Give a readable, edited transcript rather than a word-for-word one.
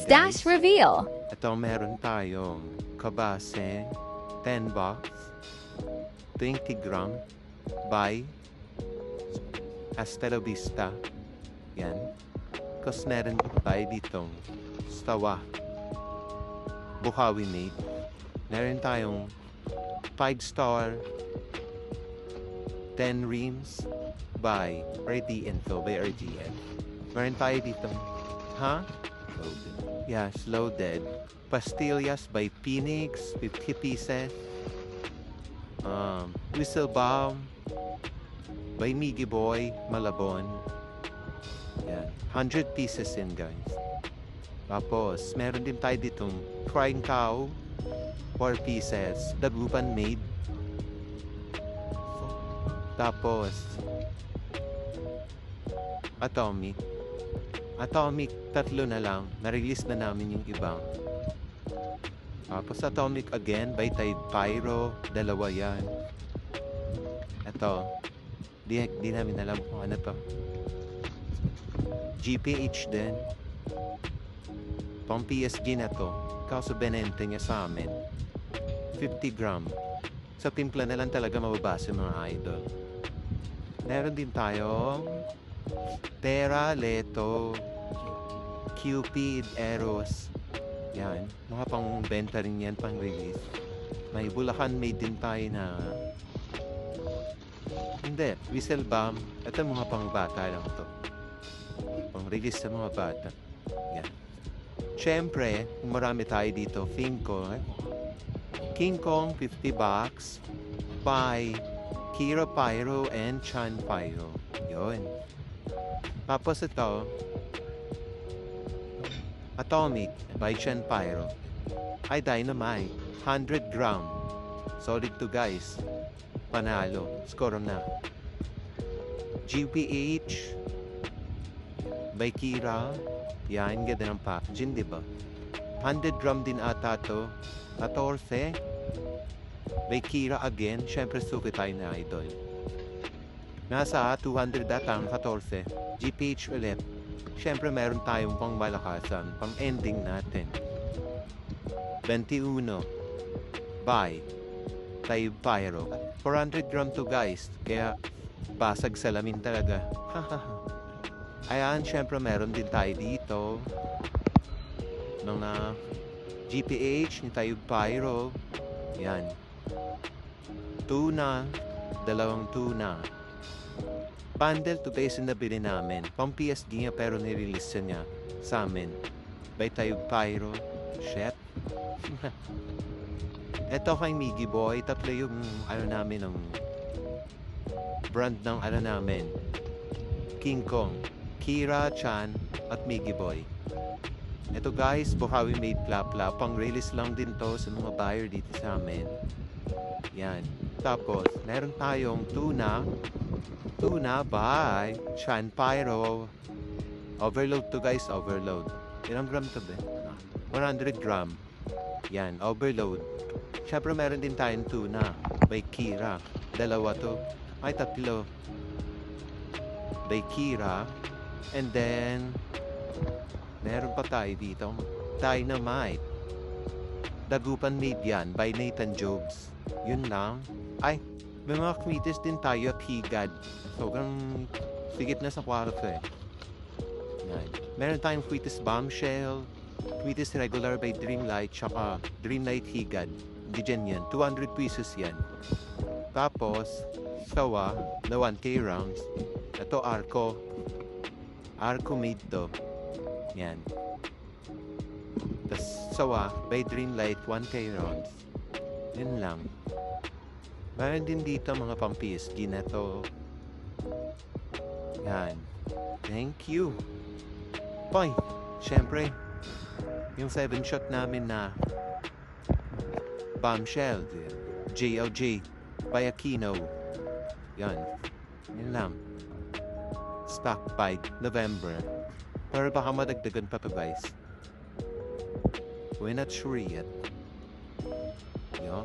Stash guys. reveal. Ito meron tayong kabase 10 box 20 gram by Hasta la Vista. Yan. Tapos meron tayo ditong Stawa Bukawi made. Meron tayong 5-star 10 reams by RD Info by RGN. Meron tayo ditong Yes, loaded. Pastillas by Phoenix, 50 pieces. Whistle Bomb by Miggy Boy, Malabon. Yan. 100 pieces in, guys. Tapos, meron din tayo ditong Crying Cow, 4 pieces. Dagupan made. Tapos, Atomic. Atomic, 3 na lang. Na-release na namin yung ibang. Tapos Atomic again by Tide Pyro. 2 yan. Ito. Di namin alam kung ano to. GPH din. Pang PSG na to. Kaso benente niya sa amin. 50 gram. Sa timpla na lang talaga mababasa mga idol. Meron din tayong Terra, Leto, Cupid, Eros. Yan. Mga pang benta rin yan, pang release. May Bulacan made din tayo na hindi, Whistle Bomb. Ito mga pang bata lang to. Pang release sa mga bata. Yan. Siyempre, marami tayo dito. King Kong 50 bucks by Kira Pyro and Chan Pyro. Yun. Tapos ito, Atomic by Chan Pyro. Ay, Dynamite. 100 gram. Solid to, guys. Panalo. Score na. GPH by Kira. Yan, ganda ng packaging, di ba? 100 gram din ata to. 14 by Kira again. Siyempre, suki tayo na idol. Nasa 200 datang 14. GPH ulit. Siyempre, meron tayong pang malakasan. Pang ending natin. 21 by Tide Pyro. 400 gram to, guys. Kaya, basag salamin talaga. Ayan, siyempre, meron din tayo dito. Mga GPH ni Tide Pyro. Yan. Tuna. 2 tuna. Bundle to base na bili namin. Pang PSG nga pero nirelease niya sa amin. By Tide Pyro. Shit. Eto kay Miggy Boy. 3 yung namin ng brand ng namin. King Kong, Kira, Chan, at Miggy Boy. Eto, guys, Bukawi made plapla. Pang release lang din to sa mga buyer dito sa amin. Yan. Tapos, meron tayong tuna by Chan Pyro. Overload to, guys, overload. Ilang gram to ba? 100 gram. Yan, overload. Siyempre, meron din tayong tuna by Kira. 2 to. Ay, 3. By Kira. And then, meron pa tayo dito. Dynamite. Dagupan made yan by Nathan Jobs. Yun lang. Ay, may mga kwitis din tayo at Higad. So, ganun, sigit na sa kwarto eh. Yan. Meron tayong kwitis Bombshell, kwitis regular by Dreamlight, tsaka Dreamlight Higad. Hindi dyan yan. 200 pieces yan. Tapos, Sawa, na 1K rounds. Ito, Arco. Arco made to. Yan. Tapos, Sawa, by Dreamlight, 1K rounds. Yun lang. Meron din dito mga pang PSG na to. Yan. Thank you. Boy, syempre, yung 7-shot namin na Bombshell, JLJ, by Aquino. Yan. Yun lang. Stock by November. Pero baka madagdagan pa guys. We're not sure yet. Yan.